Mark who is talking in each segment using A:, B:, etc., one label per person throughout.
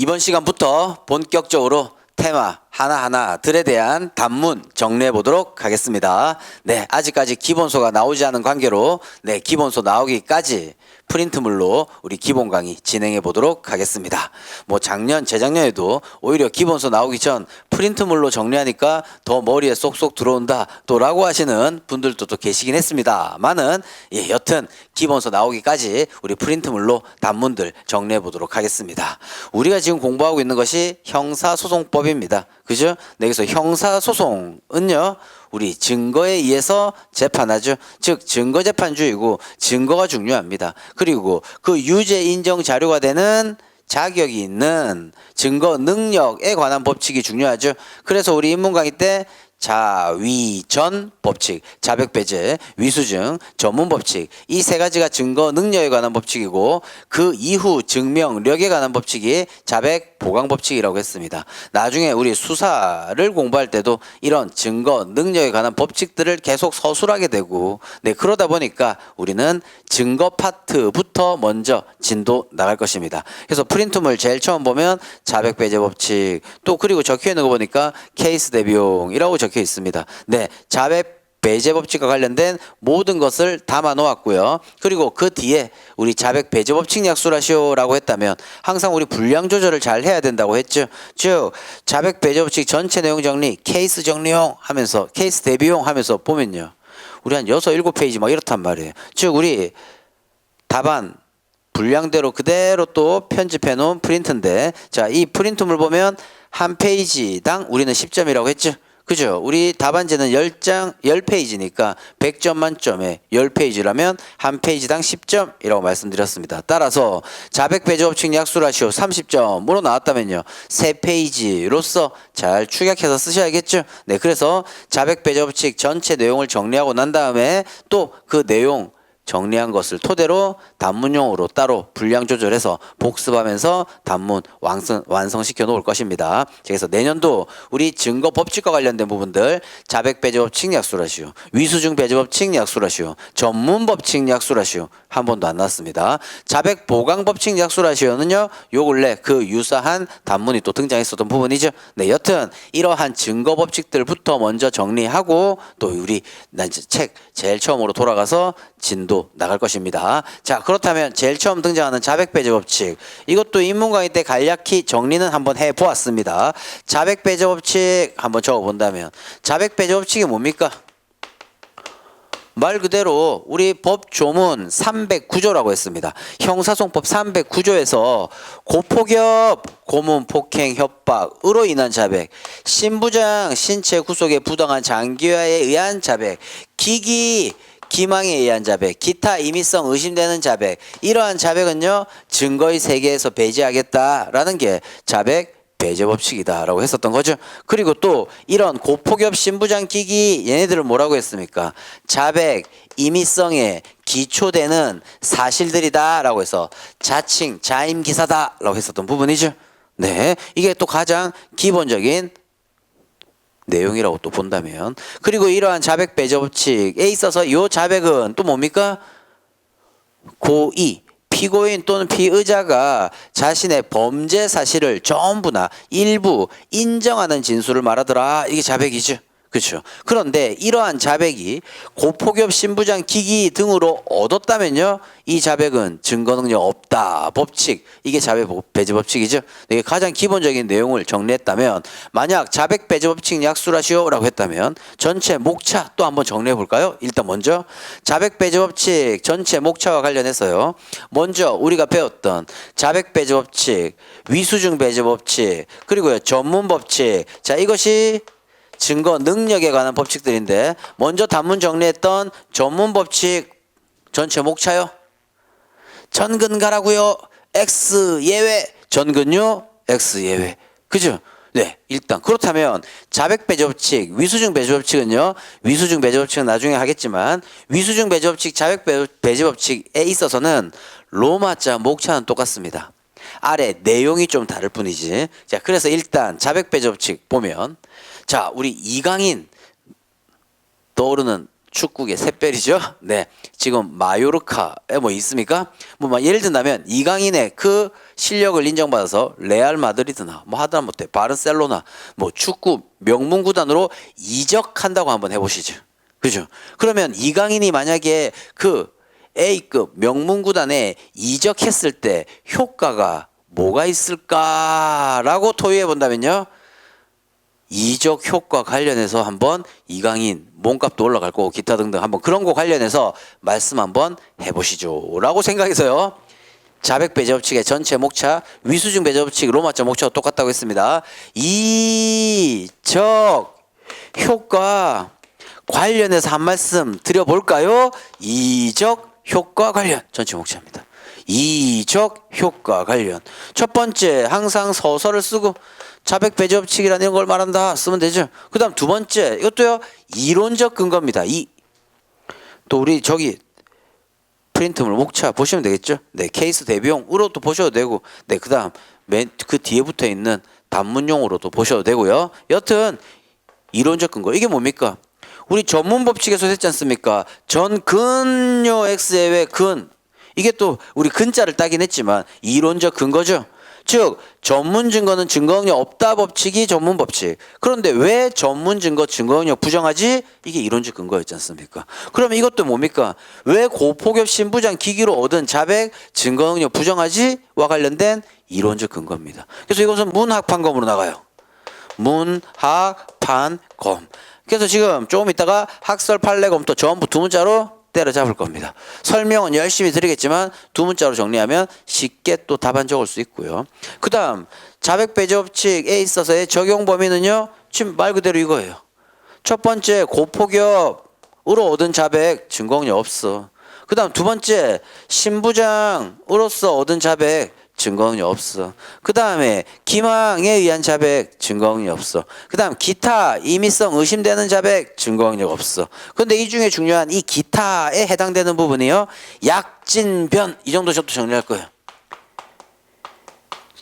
A: 이번 시간부터 본격적으로 테마 하나하나들에 대한 단문 정리해 보도록 하겠습니다. 네, 아직까지 기본소가 나오지 않은 관계로 기본소 나오기까지 프린트물로 우리 기본 강의 진행해 보도록 하겠습니다. 뭐 작년, 재작년에도 오히려 기본소 나오기 전 프린트물로 정리하니까 더 머리에 쏙쏙 들어온다 또 라고 하시는 분들도 또 계시긴 했습니다만은 여튼 기본소 나오기까지 우리 프린트물로 단문들 정리해 보도록 하겠습니다. 우리가 지금 공부하고 있는 것이 형사소송법입니다. 그죠? 여기서 형사소송은요, 우리 증거에 의해서 재판하죠. 즉 증거재판주의고 증거가 중요합니다. 그리고 그 유죄 인정 자료가 되는 자격이 있는 증거 능력에 관한 법칙이 중요하죠. 그래서 우리 인문 강의 때 자위전 법칙, 자백배제, 위수증, 전문법칙 이 세 가지가 증거 능력에 관한 법칙이고 그 이후 증명력에 관한 법칙이 자백 보강법칙이라고 했습니다. 나중에 우리 수사를 공부할 때도 이런 증거 능력에 관한 법칙들을 계속 서술하게 되고 그러다 보니까 우리는 증거 파트부터 먼저 진도 나갈 것입니다. 그래서 프린트물 제일 처음 보면 자백배제 법칙 또 그리고 적혀 있는 거 보니까 케이스 대비용이라고 적혀 있습니다. 자백 배제 법칙과 관련된 모든 것을 담아 놓았고요. 그리고 그 뒤에 우리 자백 배제 법칙 약술하시오라고 했다면 항상 우리 분량 조절을 잘 해야 된다고 했죠. 즉 자백 배제 법칙 전체 내용 정리, 케이스 정리용 하면서 케이스 대비용 하면서 보면요. 우리 한 6, 7페이지 막 이렇단 말이에요. 즉 우리 답안 분량대로 그대로 또 편집해 놓은 프린트인데 자, 이 프린트물 보면 한 페이지당 우리는 10점이라고 했죠. 그죠? 우리 답안지는 10페이지니까 100점 만점에 10페이지라면 한 페이지당 10점이라고 말씀드렸습니다. 따라서 자백 배제 법칙 약술하시오 30점으로 나왔다면요. 3페이지로서 잘 축약해서 쓰셔야겠죠? 그래서 자백 배제 법칙 전체 내용을 정리하고 난 다음에 또 그 내용 정리한 것을 토대로 단문용으로 따로 분량 조절해서 복습하면서 단문 완성시켜 놓을 것입니다. 그래서 내년도 우리 증거 법칙과 관련된 부분들 자백 배제 법칙 약술하시오, 위수증 배제 법칙 약술하시오, 전문 법칙 약술하시오 한 번도 안 나왔습니다. 자백 보강 법칙 약술하시오는요, 요 근래 그 유사한 단문이 또 등장했었던 부분이죠. 여튼 이러한 증거 법칙들부터 먼저 정리하고 또 우리 책 제일 처음으로 돌아가서 진도 나갈 것입니다. 자, 그렇다면 제일 처음 등장하는 자백 배제 법칙 이것도 인문 강의 때 간략히 정리는 한번 해 보았습니다. 자백 배제 법칙 한번 적어 본다면 자백 배제 법칙이 뭡니까? 말 그대로 우리 법 조문 309조라고 했습니다. 형사소송법 309조에서 고폭격, 고문, 폭행, 협박으로 인한 자백, 신부장, 신체 구속에 부당한 장기화에 의한 자백, 기망에 의한 자백, 기타 임의성 의심되는 자백, 이러한 자백은요 증거의 세계에서 배제하겠다라는 게 자백 배제 법칙이다라고 했었던 거죠. 그리고 또 이런 고폭격, 신부장, 기기 얘네들을 뭐라고 했습니까? 자백 임의성에 기초되는 사실들이다라고 해서 자칭 자임기사다라고 했었던 부분이죠. 이게 또 가장 기본적인 내용이라고 또 본다면 그리고 이러한 자백 배제 법칙에 있어서 이 자백은 또 뭡니까? 고의 피고인 또는 피의자가 자신의 범죄 사실을 전부나 일부 인정하는 진술을 말하더라. 이게 자백이죠. 그렇죠. 그런데 이러한 자백이 고폭격, 신부장, 기기 등으로 얻었다면요, 이 자백은 증거 능력 없다 법칙, 이게 자백 배제 법칙이죠. 이게 가장 기본적인 내용을 정리했다면 만약 자백 배제 법칙 약술하시오라고 했다면 전체 목차 또 한번 정리해 볼까요? 일단 먼저 자백 배제 법칙 전체 목차와 관련해서요, 먼저 우리가 배웠던 자백 배제 법칙, 위수증 배제 법칙, 그리고요 전문 법칙, 자 이것이 증거 능력에 관한 법칙들인데 먼저 단문 정리했던 전문 법칙 전체 목차요. 전근 가라고요. X 예외. 전근요. X 예외. 그죠? 일단 그렇다면 자백 배제 법칙, 위수증 배제 법칙은요. 위수증 배제 법칙은 나중에 하겠지만 위수증 배제 법칙, 자백 배제 법칙에 있어서는 로마자 목차는 똑같습니다. 아래 내용이 좀 다를 뿐이지. 자, 그래서 일단 자백 배제 법칙 보면 자, 우리 이강인 떠오르는 축구계 샛별이죠. 지금 마요르카에 뭐 있습니까? 예를 든다면 이강인의 그 실력을 인정받아서 레알 마드리드나 뭐 하다못해 바르셀로나 뭐 축구 명문 구단으로 이적한다고 한번 해보시죠. 그죠? 그러면 이강인이 만약에 그 A급 명문 구단에 이적했을 때 효과가 뭐가 있을까라고 토의해 본다면요. 이적 효과 관련해서 한번 이강인 몸값도 올라갈 거고 기타 등등 한번 그런 거 관련해서 말씀 한번 해보시죠 라고 생각해서요. 자백 배제 법칙의 전체 목차 위수중 배제 법칙 로마자 목차가 똑같다고 했습니다. 이적 효과 관련해서 한 말씀 드려볼까요? 이적 효과 관련 전체 목차입니다. 이적 효과 관련 첫 번째 항상 서설을 쓰고 자백 배제 법칙이라는 걸 말한다 쓰면 되죠. 그 다음 두 번째 이것도요 이론적 근거입니다. 또 우리 저기 프린트물 목차 보시면 되겠죠. 네, 케이스 대비용으로도 보셔도 되고, 네, 그 다음 그 뒤에 붙어 있는 단문용으로도 보셔도 되고요. 여튼 이론적 근거 이게 뭡니까? 우리 전문 법칙에서 했지 않습니까? 전 근요 x의 왜 근 이게 또 우리 근자를 따긴 했지만 이론적 근거죠. 즉 전문 증거는 증거능력 없다 법칙이 전문 법칙. 그런데 왜 전문 증거 증거능력 부정하지? 이게 이론적 근거였지 않습니까? 그러면 이것도 뭡니까? 왜 고폭엽 신부장 기기로 얻은 자백 증거능력 부정하지? 와 관련된 이론적 근거입니다. 그래서 이것은 문학판검으로 나가요. 문학판검. 그래서 지금 조금 있다가 학설 판례 검토 전부 두 문자로 때려잡을 겁니다. 설명은 열심히 드리겠지만 두 문자로 정리하면 쉽게 또 답안 적을 수 있고요. 그 다음 자백 배제 법칙에 있어서의 적용 범위는요. 지금 말 그대로 이거예요. 첫 번째 고폭엽으로 얻은 자백 증거능력 없어. 그 다음 두 번째 신부장으로서 얻은 자백 증거능력 없어. 그 다음에 기망에 의한 자백 증거능력 없어. 그 다음 기타 임의성 의심되는 자백 증거능력 없어. 그런데 이 중에 중요한 이 기타에 해당되는 부분이요. 약진변 이 정도 저도 정리할 거예요.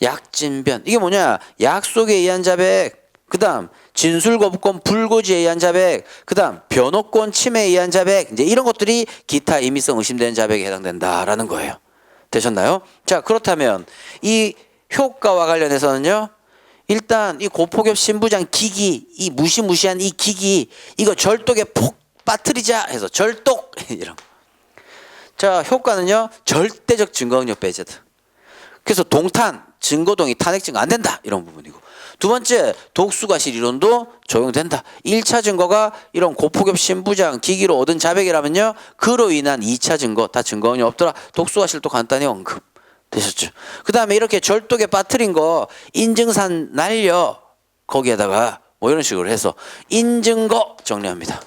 A: 약진변 이게 뭐냐? 약속에 의한 자백 그 다음 진술거부권 불고지에 의한 자백 그 다음 변호권 침해에 의한 자백 이제 이런 것들이 기타 임의성 의심되는 자백에 해당된다라는 거예요. 되셨나요? 자, 그렇다면 이 효과와 관련해서는요. 일단 이 고폭엽 신부장 기기 이 무시무시한 이 기기 이거 절독에 폭 빠뜨리자 해서 절독 이런. 자, 효과는요. 절대적 증거능력 배제다. 그래서 동탄 증거동의 탄핵 증거 안 된다 이런 부분이고 두 번째 독수과실 이론도 적용된다. 1차 증거가 이런 고폭엽 신부장 기기로 얻은 자백이라면요. 그로 인한 2차 증거 다 증거능력 없더라. 독수과실도 간단히 언급 되셨죠. 그 다음에 이렇게 절독에 빠뜨린 거 인증산 날려 거기에다가 뭐 이런 식으로 해서 인증거 정리합니다.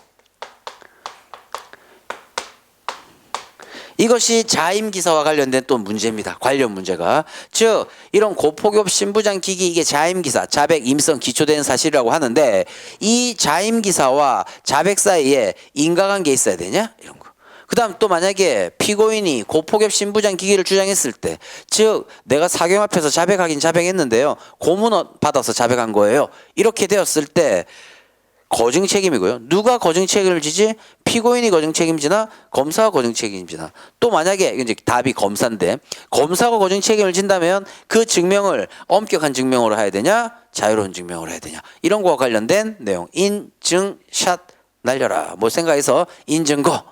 A: 이것이 자임기사와 관련된 또 문제입니다. 관련 문제가. 즉 이런 고폭엽 신부장 기기 이게 자임기사, 자백 임성 기초되는 사실이라고 하는데 이 자임기사와 자백 사이에 인과관계 있어야 되냐? 이런 거. 그 다음 또 만약에 피고인이 고폭엽 신부장 기기를 주장했을 때 즉 내가 사경 앞에서 자백하긴 자백했는데요. 고문 받아서 자백한 거예요. 이렇게 되었을 때 거증 책임이고요. 누가 거증 책임을 지지? 피고인이 거증 책임지나 검사가 거증 책임지나. 또 만약에 이제 답이 검사인데 검사가 거증 책임을 진다면 그 증명을 엄격한 증명으로 해야 되냐? 자유로운 증명으로 해야 되냐? 이런 거와 관련된 내용. 인증샷 날려라. 뭐 생각해서 인증거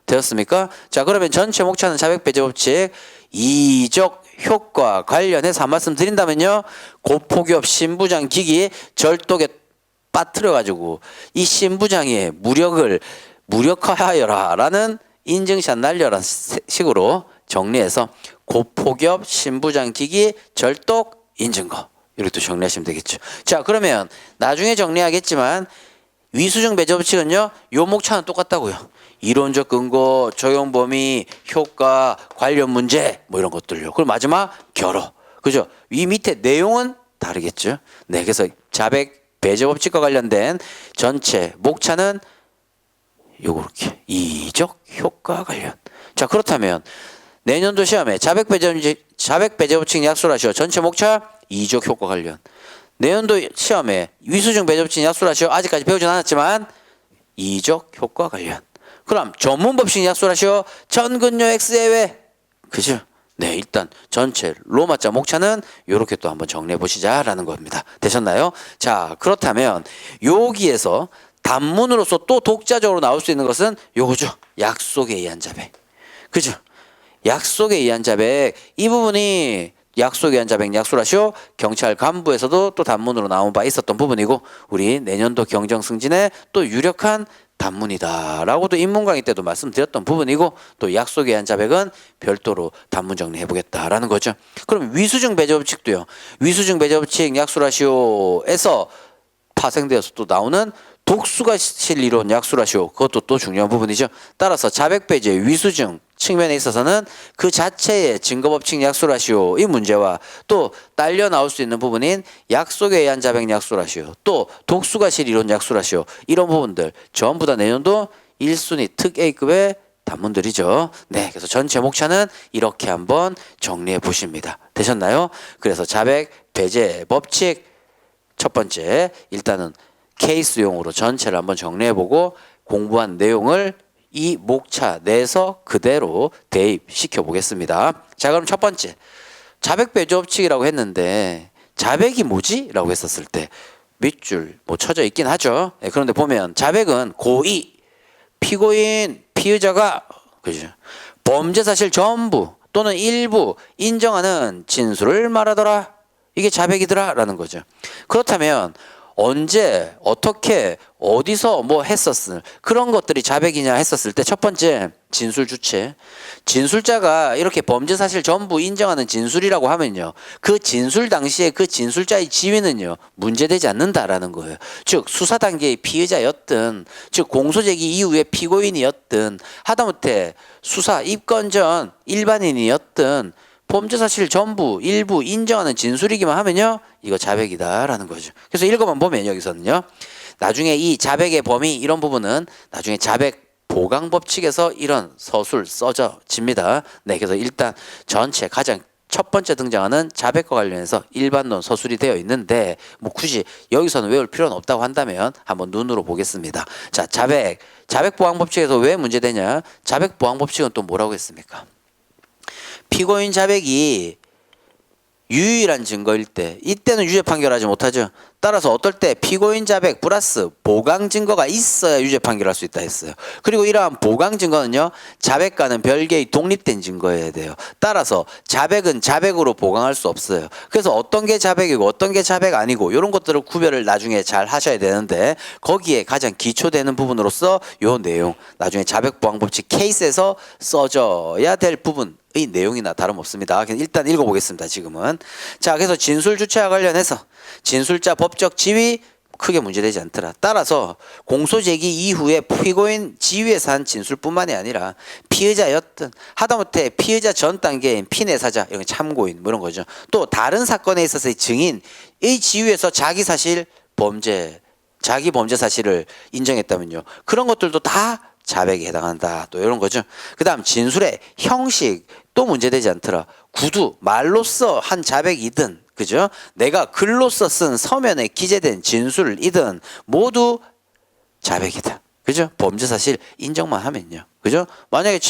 A: 되었습니까? 자, 그러면 전체 목차는 자백 배제 법칙 이적 효과 관련해서 한 말씀 드린다면요. 고폭엽 신부장 기기 절독에 빠뜨려가지고 이 신부장의 무력을 무력화하여라 라는 인증샷 날려라 식으로 정리해서 고폭엽 신부장 기기 절독 인증거 이렇게 정리하시면 되겠죠. 자, 그러면 나중에 정리하겠지만 위수중 배제 법칙은요. 요 목차는 똑같다고요. 이론적 근거, 적용 범위, 효과, 관련 문제 뭐 이런 것들요. 그리고 마지막 결어. 그죠? 이 밑에 내용은 다르겠죠. 네, 그래서 자백 배제 법칙과 관련된 전체 목차는 요렇게 이적 효과 관련. 자, 그렇다면 내년도 시험에 자백 배제 법칙 약술하시오. 전체 목차 이적 효과 관련. 내년도 시험에 위수중 배제 법칙 약술하시오. 아직까지 배우진 않았지만 이적 효과 관련. 그럼 전문 법칙 약술하시오. 전근요 X 예외. 그죠? 네, 일단 전체 로마자 목차는 이렇게 또 한번 정리해 보시자라는 겁니다. 되셨나요? 자, 그렇다면 여기에서 단문으로서 또 독자적으로 나올 수 있는 것은 요거죠. 약속에 의한 자백. 그죠? 약속에 의한 자백. 이 부분이 약속에 의한 자백, 약속하시오. 경찰 간부에서도 또 단문으로 나온 바 있었던 부분이고, 우리 내년도 경정 승진에 또 유력한 단문이다라고도 인문 강의 때도 말씀드렸던 부분이고, 또 약속에 의한 자백은 별도로 단문 정리해 보겠다라는 거죠. 그럼 위수증 배제 법칙도요. 위수증 배제 법칙 약속하시오에서 파생되어서 또 나오는 독수가실 이론 약술하시오. 그것도 또 중요한 부분이죠. 따라서 자백 배제 위수증 측면에 있어서는 그 자체의 증거법칙 약술하시오 이 문제와 또 딸려 나올 수 있는 부분인 약속에 의한 자백 약술하시오, 또 독수가실 이론 약술하시오, 이런 부분들 전부 다 내년도 1순위 특 A급의 단문들이죠. 네, 그래서 전체 목차는 이렇게 한번 정리해 보십니다. 되셨나요? 그래서 자백 배제 법칙 첫 번째, 일단은 케이스용으로 전체를 한번 정리해보고 공부한 내용을 이 목차 내에서 그대로 대입시켜 보겠습니다. 자, 그럼 첫 번째, 자백 배제 법칙이라고 했는데 자백이 뭐지? 라고 했었을 때 밑줄 뭐 쳐져 있긴 하죠. 네, 그런데 보면 자백은 고의, 피고인, 피의자가 그죠? 범죄 사실 전부 또는 일부 인정하는 진술을 말하더라. 이게 자백이더라 라는 거죠. 그렇다면 언제 어떻게 어디서 뭐 했었을 그런 것들이 자백이냐 했었을 때 첫 번째 진술 주체, 진술자가 이렇게 범죄 사실 전부 인정하는 진술이라고 하면요, 그 진술 당시에 그 진술자의 지위는요 문제되지 않는다라는 거예요. 즉 수사 단계의 피의자였든 즉 공소 제기 이후의 피고인이었든 하다못해 수사 입건 전 일반인이었든 범죄 사실 전부 일부 인정하는 진술이기만 하면요 이거 자백이다라는 거죠. 그래서 읽어만 보면 여기서는요, 나중에 이 자백의 범위 이런 부분은 나중에 자백 보강 법칙에서 이런 서술 써져집니다. 네, 그래서 일단 전체 가장 첫 번째 등장하는 자백과 관련해서 일반론 서술이 되어 있는데 뭐 굳이 여기서는 외울 필요는 없다고 한다면 한번 눈으로 보겠습니다. 자, 자백 보강 법칙에서 왜 문제되냐? 자백 보강 법칙은 또 뭐라고 했습니까? 피고인 자백이 유일한 증거일 때 이때는 유죄 판결하지 못하죠. 따라서 어떨 때 피고인 자백 플러스 보강 증거가 있어야 유죄 판결할 수 있다 했어요. 그리고 이러한 보강 증거는요 자백과는 별개의 독립된 증거여야 돼요. 따라서 자백은 자백으로 보강할 수 없어요. 그래서 어떤 게 자백이고 어떤 게 자백 아니고 이런 것들을 구별을 나중에 잘 하셔야 되는데 거기에 가장 기초되는 부분으로서 요 내용 나중에 자백 보강 법칙 케이스에서 써져야 될 부분 의 내용이나 다름없습니다. 일단 읽어보겠습니다. 지금은. 자, 그래서 진술 주체와 관련해서 진술자 법적 지위 크게 문제되지 않더라. 따라서 공소 제기 이후에 피고인 지위에서 한 진술뿐만이 아니라 피의자였든 하다못해 피의자 전 단계인 피내사자 이런 참고인 뭐 이런 거죠. 또 다른 사건에 있어서의 증인의 지위에서 자기 범죄 사실을 인정했다면요, 그런 것들도 다 자백에 해당한다. 또 이런 거죠. 그 다음 진술의 형식 또 문제되지 않더라. 구두 말로써 한 자백이든 그죠? 내가 글로써 쓴 서면에 기재된 진술이든 모두 자백이다. 그죠? 범죄 사실 인정만 하면요. 그죠? 만약에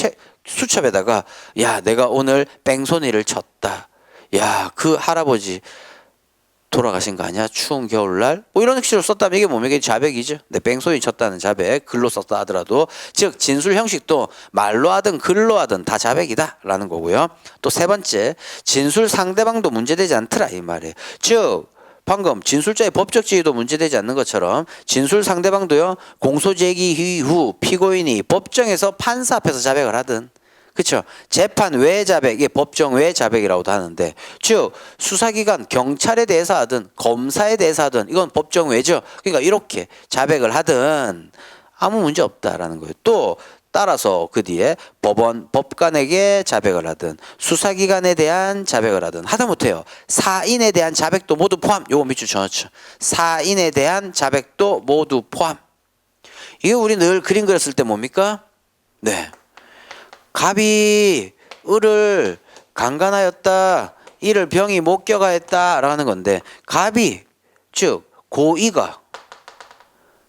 A: 수첩에다가 야 내가 오늘 뺑소니를 쳤다. 야 그 할아버지 돌아가신 거 아니야? 추운 겨울날? 뭐 이런 식으로 썼다면 이게 뭡니까? 이게 자백이죠. 내 뺑소니 쳤다는 자백, 글로 썼다 하더라도 즉 진술 형식도 말로 하든 글로 하든 다 자백이다 라는 거고요. 또 세 번째, 진술 상대방도 문제되지 않더라 이 말이에요. 즉 방금 진술자의 법적 지위도 문제되지 않는 것처럼 진술 상대방도요 공소 제기 이후 피고인이 법정에서 판사 앞에서 자백을 하든 그렇죠. 재판 외 자백, 이게 법정 외 자백이라고도 하는데, 즉 수사기관 경찰에 대해서 하든 검사에 대해서 하든 이건 법정 외죠. 그러니까 이렇게 자백을 하든 아무 문제 없다라는 거예요. 또 따라서 그 뒤에 법관에게 자백을 하든 수사기관에 대한 자백을 하든 하다못해요 사인에 대한 자백도 모두 포함. 요거 밑줄 쳐놓죠. 사인에 대한 자백도 모두 포함. 이게 우리 늘 그림 그렸을 때 뭡니까? 네. 갑이 을을 강간하였다. 이를 병이 못 껴가했다라는 건데 갑이 즉 고의가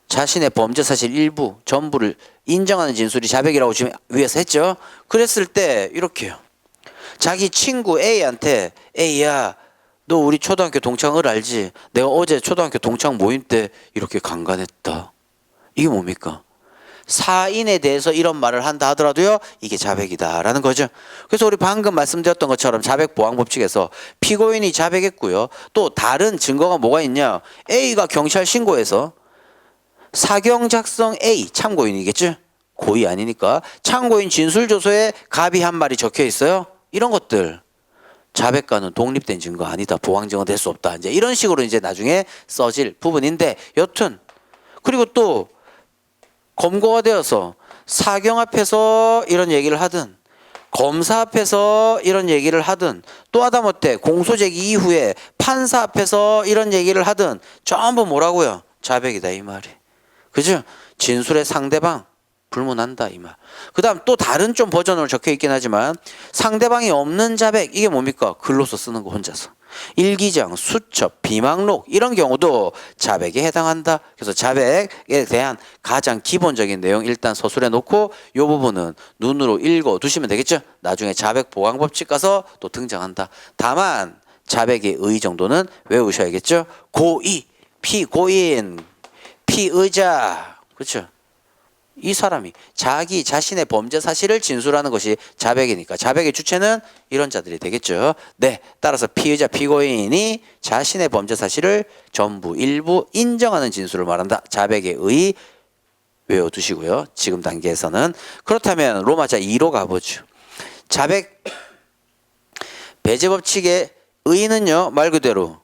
A: 자신의 범죄 사실 일부 전부를 인정하는 진술이 자백이라고 지금 위에서 했죠. 그랬을 때 이렇게요. 자기 친구 A한테 A야 너 우리 초등학교 동창을 알지? 내가 어제 초등학교 동창 모임 때 이렇게 강간했다. 이게 뭡니까? 사인에 대해서 이런 말을 한다 하더라도요 이게 자백이다라는 거죠. 그래서 우리 방금 말씀드렸던 것처럼 자백보강법칙에서 피고인이 자백했고요. 또 다른 증거가 뭐가 있냐? A가 경찰 신고해서 사경 작성 A 참고인이겠죠? 고의 아니니까 참고인 진술조서에 갑이 한 말이 적혀 있어요. 이런 것들 자백과는 독립된 증거 아니다. 보강증거 될 수 없다. 이제 이런 식으로 이제 나중에 써질 부분인데 여튼 그리고 또 검거가 되어서 사경 앞에서 이런 얘기를 하든 검사 앞에서 이런 얘기를 하든 또 하다못해 공소제기 이후에 판사 앞에서 이런 얘기를 하든 전부 뭐라고요? 자백이다 이 말이. 그죠? 진술의 상대방 불문한다 이 말. 그 다음 또 다른 좀 버전으로 적혀 있긴 하지만 상대방이 없는 자백 이게 뭡니까? 글로서 쓰는 거 혼자서. 일기장, 수첩, 비망록 이런 경우도 자백에 해당한다. 그래서 자백에 대한 가장 기본적인 내용 일단 서술해 놓고 이 부분은 눈으로 읽어 두시면 되겠죠. 나중에 자백보강법칙 가서 또 등장한다. 다만 자백의 의 정도는 외우셔야겠죠. 고의, 피고인, 피의자 그렇죠. 이 사람이 자기 자신의 범죄 사실을 진술하는 것이 자백이니까 자백의 주체는 이런 자들이 되겠죠. 네, 따라서 피의자 피고인이 자신의 범죄 사실을 전부 일부 인정하는 진술을 말한다. 자백의 의 외워두시고요. 지금 단계에서는. 그렇다면 로마자 2로 가보죠. 자백 배제법칙의 의는요 말 그대로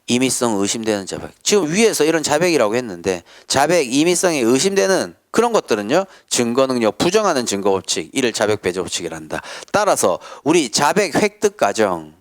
A: 임의성 의심되는 자백. 지금 위에서 이런 자백이라고 했는데 자백 임의성이 의심되는 그런 것들은요 증거능력 부정하는 증거법칙 이를 자백배제법칙이란다. 따라서 우리 자백 획득 과정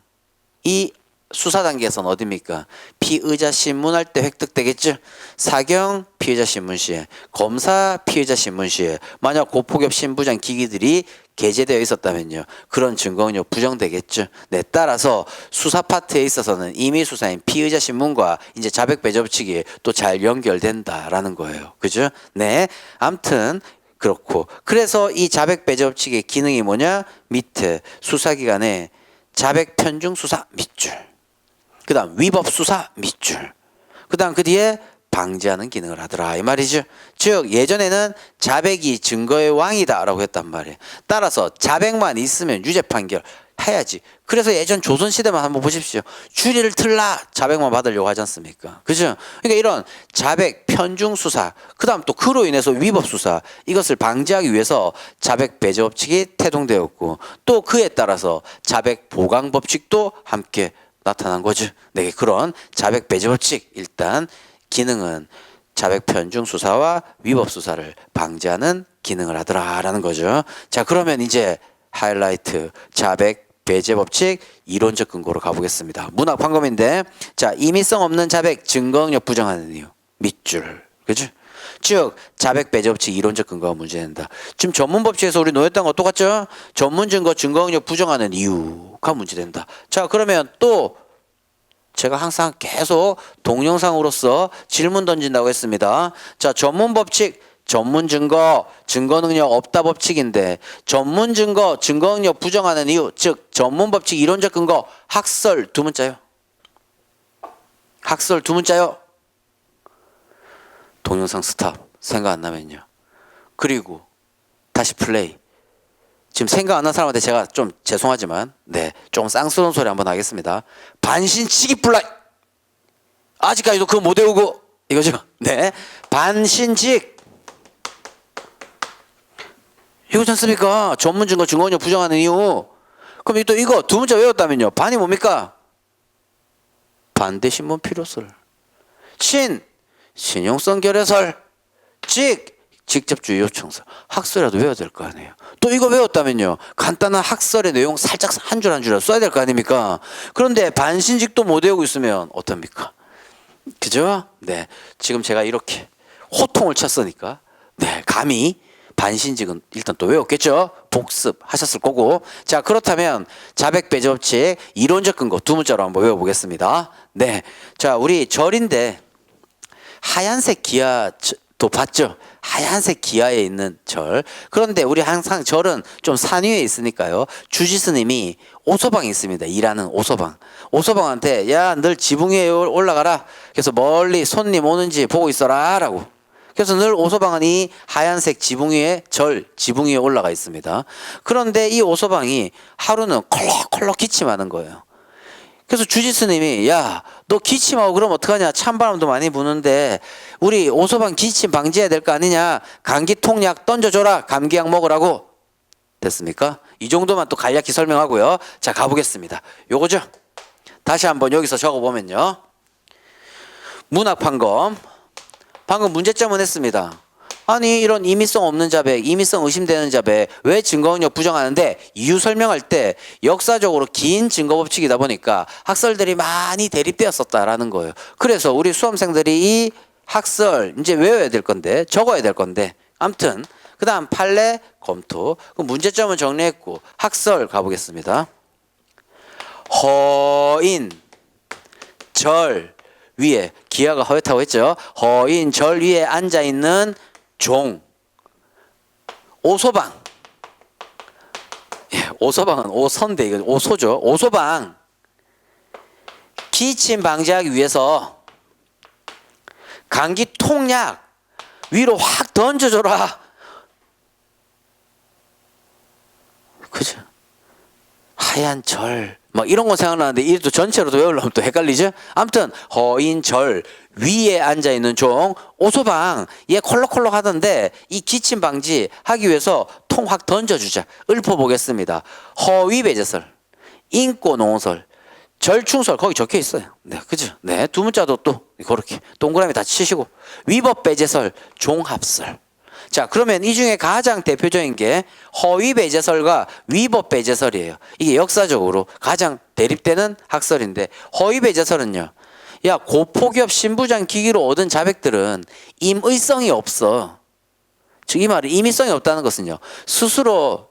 A: 이 수사 단계에서는 어디입니까? 피의자 신문할 때 획득되겠죠. 사경 피의자 신문 시에 검사 피의자 신문 시에 만약 고폭엽 신부장 기기들이 게재되어 있었다면요 그런 증거는요 부정되겠죠. 네, 따라서 수사 파트에 있어서는 임의 수사인 피의자 신문과 이제 자백 배제 법칙이 또 잘 연결된다라는 거예요. 그죠? 네, 아무튼 그렇고 그래서 이 자백 배제 법칙의 기능이 뭐냐? 밑에 수사기관에 자백 편중 수사 밑줄, 그 다음 위법 수사 밑줄, 그 다음 그 뒤에 방지하는 기능을 하더라 이 말이죠. 즉 예전에는 자백이 증거의 왕이다 라고 했단 말이에요. 따라서 자백만 있으면 유죄 판결 해야지. 그래서 예전 조선시대만 한번 보십시오. 주리를 틀라 자백만 받으려고 하지 않습니까? 그죠? 그러니까 이런 자백 편중 수사 그 다음 또 그로 인해서 위법 수사 이것을 방지하기 위해서 자백 배제 법칙이 태동되었고 또 그에 따라서 자백 보강 법칙도 함께 나타난 거죠. 네, 그런 자백 배제 법칙 일단 기능은 자백 편중 수사와 위법 수사를 방지하는 기능을 하더라라는 거죠. 자, 그러면 이제 하이라이트 자백 배제 법칙 이론적 근거로 가보겠습니다. 문학 판검인데 자 임의성 없는 자백 증거능력 부정하는 이유 밑줄 그죠? 즉 자백 배제 법칙 이론적 근거가 문제된다. 지금 전문 법칙에서 우리 노했던 거 똑같죠? 전문 증거 증거능력 부정하는 이유가 문제된다. 자 그러면 또 제가 항상 계속 동영상으로서 질문 던진다고 했습니다. 자, 전문 법칙, 전문 증거, 증거 능력 없다 법칙인데 전문 증거, 증거 능력 부정하는 이유, 즉 전문 법칙 이론적 근거 학설 두 문자요. 학설 두 문자요. 동영상 스탑. 생각 안 나면요. 그리고 다시 플레이. 지금 생각 안 난 사람한테 제가 좀 죄송하지만 네, 좀 쌍스러운 소리 한번 하겠습니다. 반신치기 플라이. 아직까지도 그거 못 외우고 이거죠. 네, 반신직. 이거지 않습니까? 전문 증거 증거능력 부정하는 이유. 그럼 또 이거 두 문자 외웠다면요. 반이 뭡니까? 반대 신문 필요설. 신용성 결여설. 직접주의 요청서. 학설이라도 외워야 될 거 아니에요. 또 이거 외웠다면요. 간단한 학설의 내용 살짝 한 줄 한 줄 써야 될 거 아닙니까? 그런데 반신직도 못 외우고 있으면 어떻습니까? 그죠? 네. 지금 제가 이렇게 호통을 쳤으니까 네, 감히 반신직은 일단 또 외웠겠죠? 복습하셨을 거고. 자, 그렇다면 자백 배제 법칙 이론적 근거 두 문자로 한번 외워보겠습니다. 네. 자, 우리 절인데 하얀색 기아 또 봤죠? 하얀색 기아에 있는 절. 그런데 우리 항상 절은 좀 산 위에 있으니까요. 주지스님이 오소방이 있습니다. 일하는 오소방. 오소방한테 야, 늘 지붕 위에 올라가라. 그래서 멀리 손님 오는지 보고 있어라 라고. 그래서 늘 오소방은 이 하얀색 지붕 위에 지붕 위에 올라가 있습니다. 그런데 이 오소방이 하루는 콜록콜록 기침하는 거예요. 그래서 주지스님이 야, 너 기침하고 그럼 어떡하냐, 찬바람도 많이 부는데 우리 오소방 기침 방지해야 될 거 아니냐, 감기통약 던져줘라, 감기약 먹으라고. 됐습니까? 이 정도만 또 간략히 설명하고요. 자, 가보겠습니다. 요거죠. 다시 한번 여기서 적어보면요. 문학판검 방금 문제점은 했습니다. 아니 이런 임의성 없는 자백, 임의성 의심되는 자백 왜 증거능력 부정하는데 이유 설명할 때 역사적으로 긴 증거 법칙이다 보니까 학설들이 많이 대립되었었다라는 거예요. 그래서 우리 수험생들이 이 학설 이제 외워야 될 건데 적어야 될 건데 아무튼 그 다음 판례 검토 그 문제점은 정리했고 학설 가보겠습니다. 허인 절 위에 기아가 허옇다고 했죠. 허인 절 위에 앉아있는 종 오소방. 예, 오소방은 오선데 이거 오소죠. 오소방 기침 방지하기 위해서 감기 통약 위로 확 던져줘라. 그죠? 하얀 절 막 이런 거 생각나는데 이것도 전체로도 외우려면 또 헷갈리죠? 아무튼 허인 절 위에 앉아있는 종 오소방 얘 콜록콜록 하던데 이 기침 방지 하기 위해서 통 확 던져주자. 읊어보겠습니다. 허위배제설 인꼬농설 절충설 거기 적혀 있어요. 네, 그죠? 네, 두 문자도 또 그렇게 동그라미 다 치시고 위법배제설 종합설. 자, 그러면 이 중에 가장 대표적인 게 허위배제설과 위법배제설이에요. 이게 역사적으로 가장 대립되는 학설인데 허위배제설은요. 야, 고포기업 신부장 기기로 얻은 자백들은 임의성이 없어. 즉 이 말은 임의성이 없다는 것은요. 스스로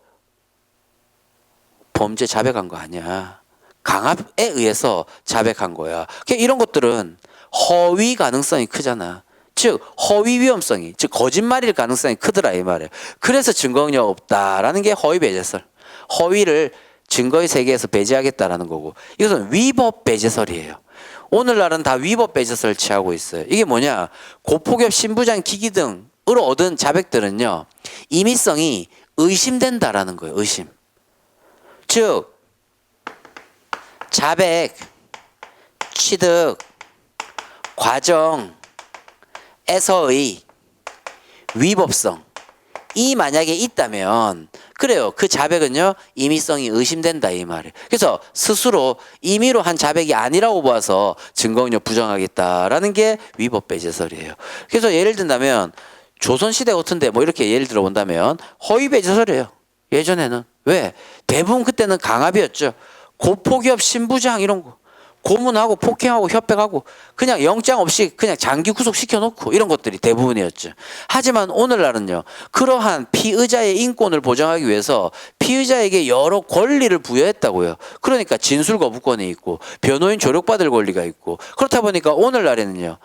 A: 범죄 자백한 거 아니야. 강압에 의해서 자백한 거야. 이런 것들은 허위 가능성이 크잖아. 즉 허위 위험성이 즉 거짓말일 가능성이 크더라 이 말이에요. 그래서 증거능력 없다라는 게 허위배제설. 허위를 증거의 세계에서 배제하겠다라는 거고 이것은 위법배제설이에요. 오늘날은 다 위법배제설을 취하고 있어요. 이게 뭐냐, 고포기업 신부장 기기 등으로 얻은 자백들은요 임의성이 의심된다라는 거예요. 의심. 즉 자백, 취득, 과정 에서의 위법성 이 만약에 있다면 그래요. 그 자백은요 임의성이 의심된다 이 말이에요. 그래서 스스로 임의로 한 자백이 아니라고 봐서 증거능력 부정하겠다라는 게 위법배제설이에요. 그래서 예를 든다면 조선시대 같은데 뭐 이렇게 예를 들어 본다면 허위배제설이에요. 예전에는 왜? 대부분 그때는 강압이었죠. 고포기업 신부장 이런 거 고문하고 폭행하고 협박하고 그냥 영장 없이 그냥 장기 구속시켜 놓고 이런 것들이 대부분이었죠. 하지만 오늘날은요 그러한 피의자의 인권을 보장하기 위해서 피의자에게 여러 권리를 부여했다고요. 그러니까 진술 거부권이 있고 변호인 조력받을 권리가 있고 그렇다 보니까 오늘날에는요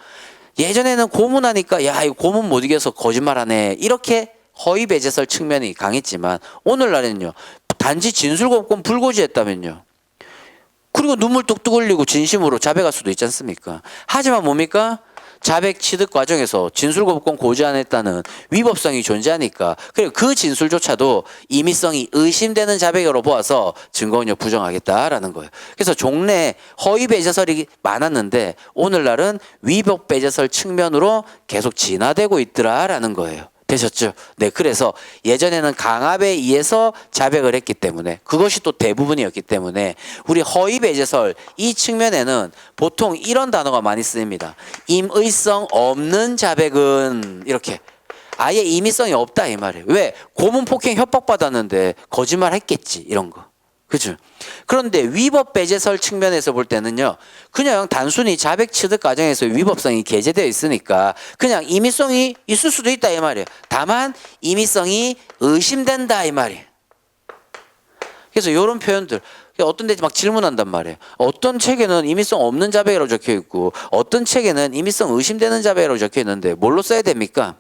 A: 예전에는 고문하니까 야 이거 고문 못 이겨서 거짓말하네 이렇게 허위배제설 측면이 강했지만 오늘날에는요 단지 진술 거부권 불고지했다면요 그리고 눈물 뚝뚝 흘리고 진심으로 자백할 수도 있지 않습니까? 하지만 뭡니까? 자백 취득 과정에서 진술 거부권 고지 안 했다는 위법성이 존재하니까 그리고 그 진술조차도 임의성이 의심되는 자백으로 보아서 증거능력 부정하겠다라는 거예요. 그래서 종래 허위배제설이 많았는데 오늘날은 위법배제설 측면으로 계속 진화되고 있더라라는 거예요. 되셨죠? 네, 그래서 예전에는 강압에 의해서 자백을 했기 때문에 그것이 또 대부분이었기 때문에 우리 허위배제설 이 측면에는 보통 이런 단어가 많이 쓰입니다. 임의성 없는 자백은 이렇게 아예 임의성이 없다 이 말이에요. 왜? 고문 폭행 협박받았는데 거짓말 했겠지 이런 거. 그죠? 그런데 위법배제설 측면에서 볼 때는요 그냥 단순히 자백 취득 과정에서 위법성이 게재되어 있으니까 그냥 임의성이 있을 수도 있다 이 말이에요. 다만 임의성이 의심된다 이 말이에요. 그래서 이런 표현들 어떤 데 막 질문한단 말이에요. 어떤 책에는 임의성 없는 자백이라고 적혀 있고 어떤 책에는 임의성 의심되는 자백이라고 적혀 있는데 뭘로 써야 됩니까?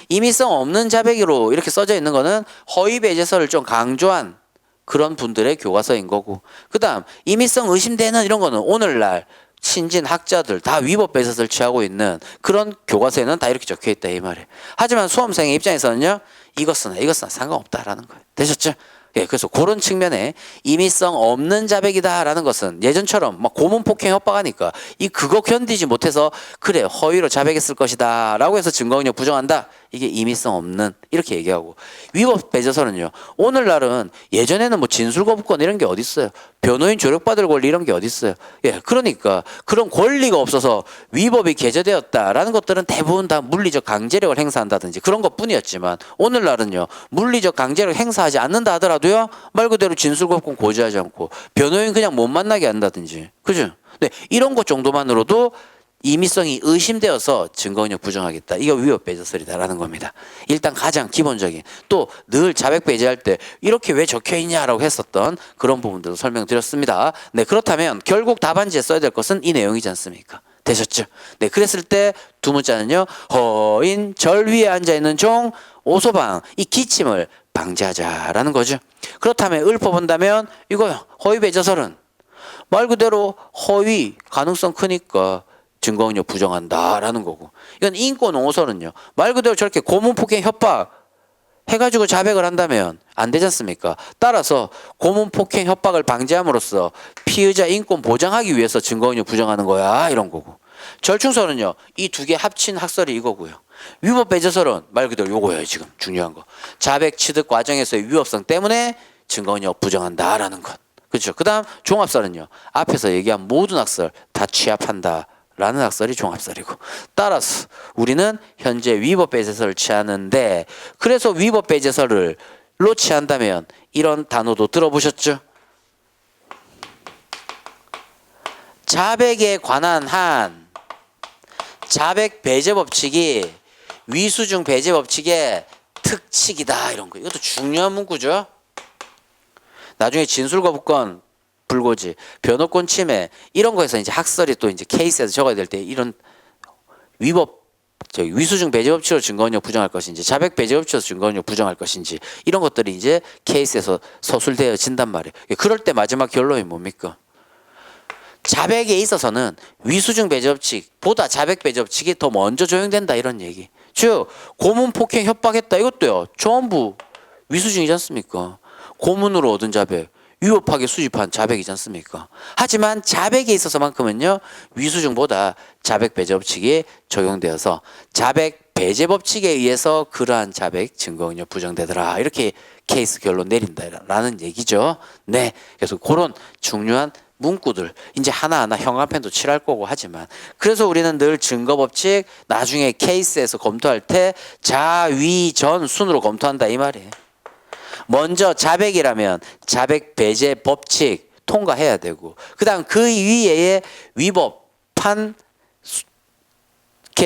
A: 임의성 없는 자백으로 이렇게 써져 있는 거는 허위 배제서를 좀 강조한 그런 분들의 교과서인 거고, 그 다음 임의성 의심되는 이런 거는 오늘날 신진 학자들 다 위법 배제서를 취하고 있는 그런 교과서에는 다 이렇게 적혀 있다 이 말이에요. 하지만 수험생의 입장에서는요, 이것은 상관없다라는 거예요. 되셨죠? 예, 그래서 그런 측면에 임의성 없는 자백이다라는 것은 예전처럼 막 고문 폭행 협박하니까 그거 견디지 못해서 그래 허위로 자백했을 것이다라고 해서 증거능력 부정한다. 이게 임의성 없는 이렇게 얘기하고, 위법 배제서는요, 오늘날은 예전에는 뭐 진술 거부권 이런 게 어디 있어요? 변호인 조력받을 권리 이런 게 어디 있어요? 예, 그러니까 그런 권리가 없어서 위법이 개재되었다라는 것들은 대부분 다 물리적 강제력을 행사한다든지 그런 것뿐이었지만, 오늘날은요 물리적 강제력 행사하지 않는다 하더라도요 말 그대로 진술 거부권 고지하지 않고 변호인 그냥 못 만나게 한다든지, 그죠? 네, 이런 것 정도만으로도 임의성이 의심되어서 증거능력 부정하겠다. 이거 위법 배제설이다라는 겁니다. 일단 가장 기본적인, 또 늘 자백 배제할 때 이렇게 왜 적혀 있냐라고 했었던 그런 부분들도 설명드렸습니다. 네, 그렇다면 결국 답안지에 써야 될 것은 이 내용이지 않습니까? 되셨죠? 네, 그랬을 때 두 문자는요, 허인 절 위에 앉아 있는 종 오소방, 이 기침을 방지하자라는 거죠. 그렇다면 읊어본다면 이거요, 허위 배제설은 말 그대로 허위 가능성 크니까 증거능력 부정한다라는 거고, 이건 인권옹호설은요 말 그대로 저렇게 고문 폭행 협박 해가지고 자백을 한다면 안 되지 않습니까? 따라서 고문 폭행 협박을 방지함으로써 피의자 인권 보장하기 위해서 증거능력 부정하는 거야 이런 거고, 절충설은요 이 두 개 합친 학설이 이거고요. 위법 배제설은 말 그대로 요거예요. 지금 중요한 거, 자백 취득 과정에서의 위법성 때문에 증거능력 부정한다라는 것, 그렇죠? 그 다음 종합설은요 앞에서 얘기한 모든 학설 다 취합한다 라는 학설이 종합설이고, 따라서 우리는 현재 위법 배제설을 취하는데, 그래서 위법 배제설로 취한다면 이런 단어도 들어보셨죠? 자백에 관한 한 자백 배제 법칙이 위수중 배제 법칙의 특칙이다 이런 거, 이것도 중요한 문구죠. 나중에 진술 거부권 불고지, 변호권 침해 이런 거에서 이제 학설이 또 이제 케이스에서 적어야 될 때 이런 위수중 배제 법칙으로 증거능력 부정할 것인지 자백 배제 법칙으로 증거능력 부정할 것인지 이런 것들이 이제 케이스에서 서술되어진단 말이에요. 그럴 때 마지막 결론이 뭡니까? 자백에 있어서는 위수중 배제 법칙보다 자백 배제 법칙이 더 먼저 적용된다 이런 얘기. 즉 고문 폭행 협박했다 이것도요 전부 위수중이지 않습니까? 고문으로 얻은 자백, 위법하게 수집한 자백이지 않습니까? 하지만 자백에 있어서만큼은요 위수중보다 자백 배제 법칙이 적용되어서 자백 배제 법칙에 의해서 그러한 자백 증거능력 부정되더라 이렇게 케이스 결론 내린다라는 얘기죠. 네, 그래서 그런 중요한 문구들 이제 하나하나 형광펜도 칠할 거고 하지만, 그래서 우리는 늘 증거법칙 나중에 케이스에서 검토할 때 자위전 순으로 검토한다 이 말이에요. 먼저 자백이라면 자백 배제 법칙 통과해야 되고, 그 다음 그 위에 위법한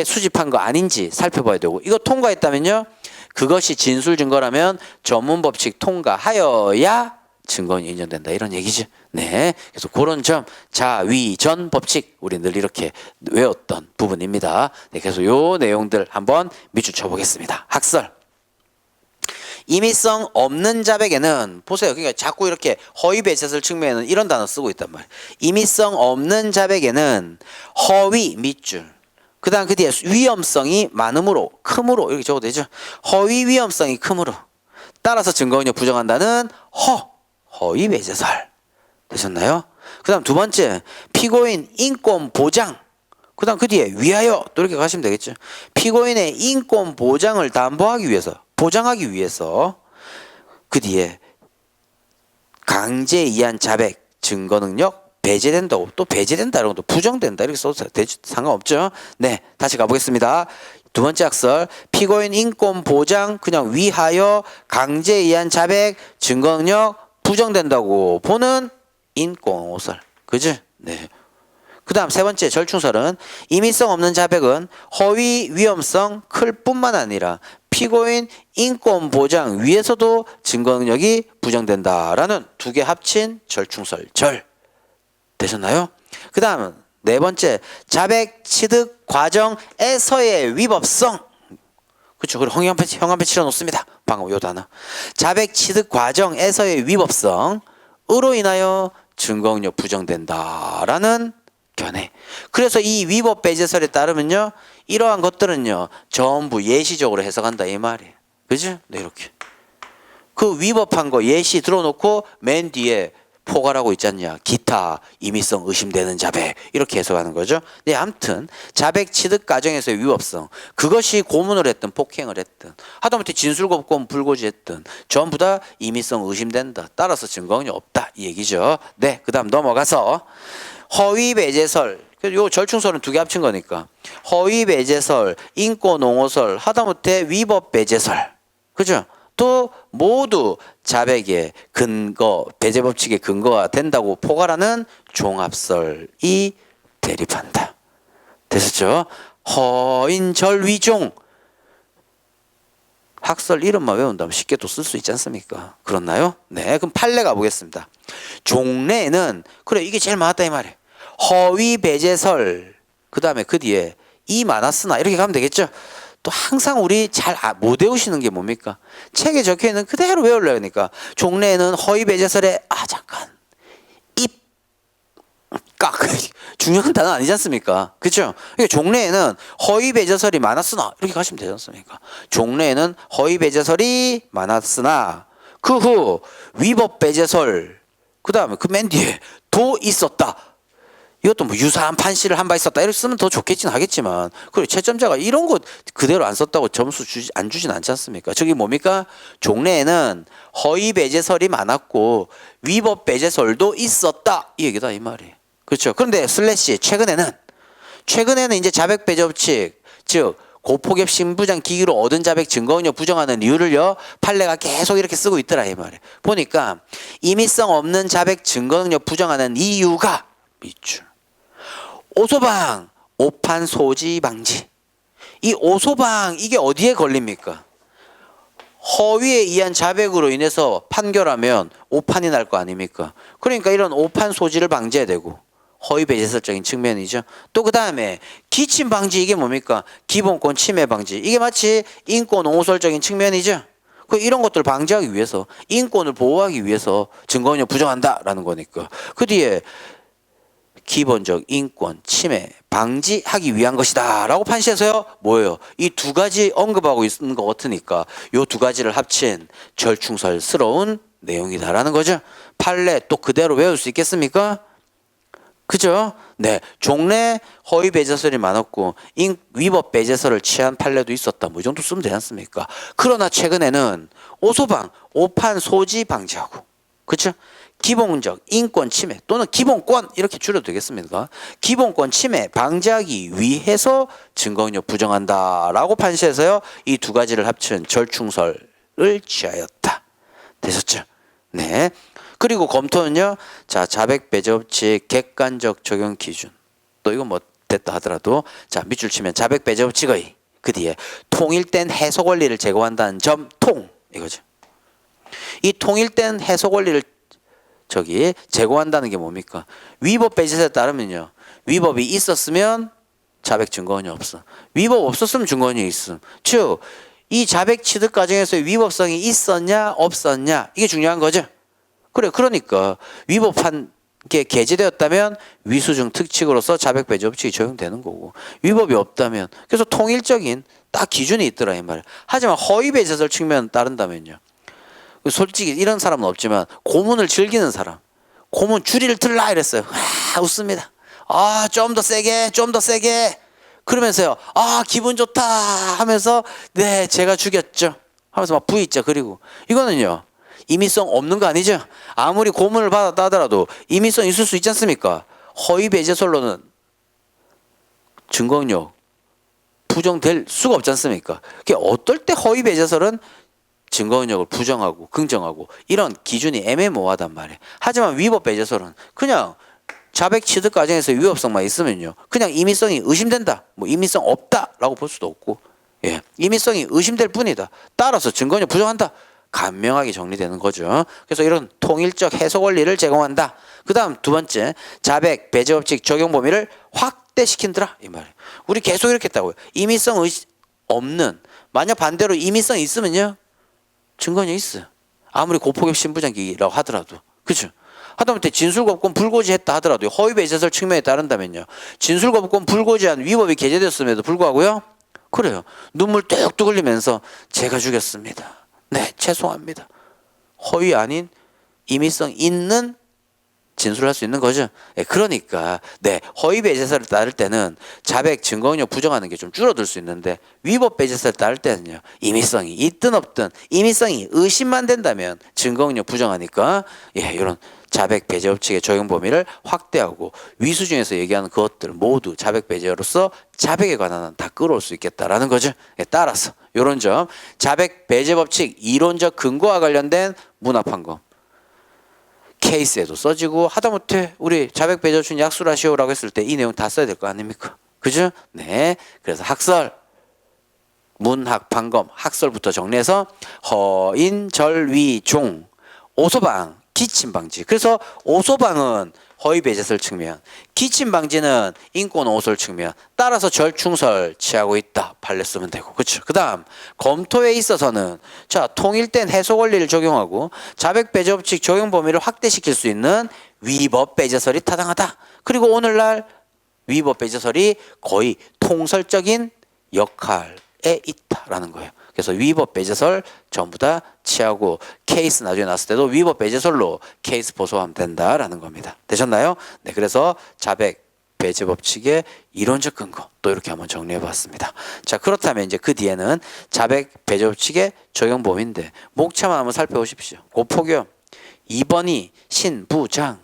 A: 수집한 거 아닌지 살펴봐야 되고, 이거 통과했다면요 그것이 진술 증거라면 전문 법칙 통과하여야 증거는 인정된다 이런 얘기죠. 네, 그래서 그런 점 자위전 법칙 우리 늘 이렇게 외웠던 부분입니다. 네, 그래서 요 내용들 한번 밑줄 쳐보겠습니다. 학설. 임의성 없는 자백에는 보세요. 그러니까 자꾸 이렇게 허위 배제설 측면에는 이런 단어 쓰고 있단 말이에요. 임의성 없는 자백에는 허위 밑줄, 그 다음 그 뒤에 위험성이 많음으로 크므로 이렇게 적어도 되죠. 허위 위험성이 크므로 따라서 증거능력 부정한다는 허위 배제설 되셨나요? 그 다음 두 번째 피고인 인권 보장, 그 다음 그 뒤에 위하여 또 이렇게 가시면 되겠죠. 피고인의 인권 보장을 담보하기 위해서 보장하기 위해서 그 뒤에 강제에 의한 자백 증거능력 배제된다고, 또 배제된다 이런 것도 부정된다 이렇게 써도 상관없죠. 네, 다시 가보겠습니다. 두 번째 학설 피고인 인권 보장 그냥 위하여 강제에 의한 자백 증거능력 부정된다고 보는 인권옹호설, 그지? 네. 그 다음 세 번째 절충설은 임의성 없는 자백은 허위 위험성 클 뿐만 아니라 피고인 인권 보장 위에서도 증거 능력이 부정된다라는 두 개 합친 절충설 절 되셨나요? 그 다음 네 번째 자백 취득 과정에서의 위법성, 그렇죠. 그리고 형광펜 칠해 놓습니다. 방금 요 단어. 자백 취득 과정에서의 위법성으로 인하여 증거능력 부정된다라는 견해. 그래서 이 위법 배제설에 따르면요, 이러한 것들은요 전부 예시적으로 해석한다 이 말이에요. 그죠? 네, 이렇게 그 위법한 거 예시 들어놓고 맨 뒤에 포괄하고 있지 않냐. 기타 임의성 의심되는 자백 이렇게 해석하는 거죠. 네, 아무튼 자백 취득 과정에서의 위법성, 그것이 고문을 했든 폭행을 했든 하다못해 진술거부권 불고지했든 전부 다 임의성 의심된다. 따라서 증거능력 없다 이 얘기죠. 네, 그다음 넘어가서 허위 배제설. 요 절충설은 두 개 합친 거니까 허위 배제설, 인권옹호설, 하다못해 위법 배제설, 그죠? 또 모두 자백의 근거, 배제 법칙의 근거가 된다고 포괄하는 종합설이 대립한다. 됐었죠? 허인절 위종. 학설 이름만 외운다면 쉽게 또 쓸 수 있지 않습니까? 그렇나요? 네, 그럼 판례 가보겠습니다. 종래는 그래 이게 제일 많았다 이 말이에요. 허위 배제설, 그 다음에 그 뒤에 이 많았으나 이렇게 가면 되겠죠? 또 항상 우리 잘 못 외우시는 게 뭡니까? 책에 적혀있는 그대로 외우려고 하니까 종래에는 허위 배제설에 잠깐 입각 중요한 단어 아니지 않습니까? 그렇죠? 그러니까 종래에는 허위 배제설이 많았으나 이렇게 가시면 되지 않습니까? 종래에는 허위 배제설이 많았으나 그 후 위법 배제설, 그 다음에 그 맨 뒤에 도 있었다. 이것도 뭐 유사한 판시를 한 바 있었다 이렇게 쓰면 더 좋겠진 하겠지만, 그리고 채점자가 이런 거 그대로 안 썼다고 점수 안 주진 않지 않습니까? 저기 뭡니까? 종래에는 허위 배제설이 많았고 위법 배제설도 있었다 이 얘기다 이 말이에요. 그렇죠? 그런데 슬래시 최근에는 이제 자백 배제 법칙, 즉 고폭앱 신부장 기기로 얻은 자백 증거능력 부정하는 이유를요 판례가 계속 이렇게 쓰고 있더라 이 말이에요. 보니까 임의성 없는 자백 증거능력 부정하는 이유가 밑줄 오소방, 오판 소지 방지. 이 오소방 이게 어디에 걸립니까? 허위에 의한 자백으로 인해서 판결하면 오판이 날 거 아닙니까? 그러니까 이런 오판 소지를 방지해야 되고 허위 배제설적인 측면이죠. 또 그 다음에 기침 방지 이게 뭡니까? 기본권 침해 방지. 이게 마치 인권 옹호설적인 측면이죠. 이런 것들을 방지하기 위해서, 인권을 보호하기 위해서 증거능력 부정한다라는 거니까. 그 뒤에 기본적 인권 침해 방지하기 위한 것이다 라고 판시해서요 뭐예요? 이 두 가지 언급하고 있는 것 같으니까 요 두 가지를 합친 절충설스러운 내용이다라는 거죠. 판례 또 그대로 외울 수 있겠습니까? 그죠? 네, 종래 허위 배제설이 많았고 위법 배제설을 취한 판례도 있었다. 뭐 이 정도 쓰면 되지 않습니까? 그러나 최근에는 오소방, 오판 소지 방지하고, 그렇죠? 기본적 인권 침해 또는 기본권 이렇게 줄여도 되겠습니까? 기본권 침해 방지하기 위해서 증거능력 부정한다라고 판시해서요 이 두 가지를 합친 절충설을 취하였다. 되셨죠? 네. 그리고 검토는요, 자 자백 배제 법칙 객관적 적용 기준. 또 이건 뭐 됐다 하더라도 자 밑줄 치면 자백 배제 법칙의 그 뒤에 통일된 해석 원리를 제공한다는 점 통 이거죠. 이 통일된 해석 원리를 제공한다는 게 뭡니까? 위법 배제설에 따르면요. 위법이 있었으면 자백 증거원이 없어. 위법 없었으면 증거원이 있음. 즉, 이 자백 취득 과정에서의 위법성이 있었냐 없었냐 이게 중요한 거죠. 그러니까 위법한 게 게재되었다면 위수중 특칙으로서 자백 배제 법칙이 적용되는 거고, 위법이 없다면 그래서 통일적인 딱 기준이 있더라 이 말이에요. 하지만 허위 배제설 측면 따른다면요. 솔직히 이런 사람은 없지만 고문을 즐기는 사람, 고문 줄이를 들라 이랬어요. 웃습니다. 좀 더 세게 그러면서요 기분 좋다 하면서 네 제가 죽였죠 하면서 막 V자 그리고 이거는요 임의성 없는 거 아니죠? 아무리 고문을 받았다 하더라도 임의성 있을 수 있지 않습니까? 허위 배제설로는 증거능력 부정될 수가 없지 않습니까? 그게 어떨 때 허위 배제설은 증거능력을 부정하고 긍정하고 이런 기준이 애매모호하단 말이에요. 하지만 위법 배제설은 그냥 자백 취득 과정에서 위법성만 있으면요 그냥 임의성이 의심된다, 뭐 임의성 없다라고 볼 수도 없고, 예, 임의성이 의심될 뿐이다. 따라서 증거능력 부정한다. 간명하게 정리되는 거죠. 그래서 이런 통일적 해석 원리를 제공한다. 그 다음 두 번째, 자백 배제 법칙 적용 범위를 확대시킨더라 이 말이에요. 우리 계속 이렇게 했다고요. 임의성 없는, 만약 반대로 임의성이 있으면요, 증거인멸 있어요. 아무리 고폭격 신부장기라고 하더라도. 그죠? 하다못해 진술거부권 불고지했다 하더라도 허위배제 제설 측면에 따른다면요, 진술거부권 불고지한 위법이 게재되었음에도 불구하고요, 그래요, 눈물 뚝뚝 흘리면서 제가 죽였습니다. 네, 죄송합니다. 허위 아닌 임의성 있는 진술을 할 수 있는 거죠. 네, 그러니까 허위 배제설을 따를 때는 자백 증거인멸 부정하는 게 좀 줄어들 수 있는데, 위법 배제설을 따를 때는요, 임의성이 있든 없든 임의성이 의심만 된다면 증거인멸 부정하니까 이런 자백 배제 법칙의 적용 범위를 확대하고 위수 중에서 얘기하는 그것들 모두 자백 배제로서 자백에 관한 한 다 끌어올 수 있겠다라는 거죠. 따라서 이런 점, 자백 배제 법칙 이론적 근거와 관련된 문화 판검 케이스에도 써지고, 하다못해 우리 자백 배제 준 약수를 하시오라고 했을 때 이 내용 다 써야 될 거 아닙니까? 그죠? 네. 그래서 학설, 문학 판검, 학설부터 정리해서 허인, 절, 위, 종, 오소방, 기침 방지. 그래서 오소방은 허위 배제설 측면, 기침 방지는 인권 오설 측면, 따라서 절충설 취하고 있다. 판례 쓰면 되고. 그렇죠? 그다음 검토에 있어서는 통일된 해석 원리를 적용하고 자백 배제 법칙 적용 범위를 확대시킬 수 있는 위법 배제설이 타당하다. 그리고 오늘날 위법 배제설이 거의 통설적인 역할에 있다라는 거예요. 그래서 위법 배제설 전부 다 취하고 케이스 나중에 나왔을 때도 위법 배제설로 케이스 보소하면 된다라는 겁니다. 되셨나요? 네, 그래서 자백 배제 법칙의 이론적 근거 또 이렇게 한번 정리해 봤습니다. 자, 그렇다면 이제 그 뒤에는 자백 배제 법칙의 적용 범위인데 목차만 한번 살펴보십시오. 고폭염, 2번이 신부장,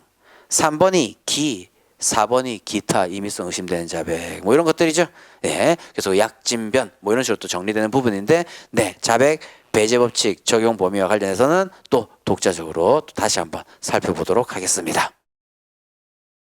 A: 3번이 기, 4번이 기타 임의성 의심되는 자백, 뭐 이런 것들이죠. 네, 그래서 약진변 뭐 이런 식으로 또 정리되는 부분인데, 자백 배제 법칙 적용 범위와 관련해서는 또 독자적으로 또 다시 한번 살펴보도록 하겠습니다.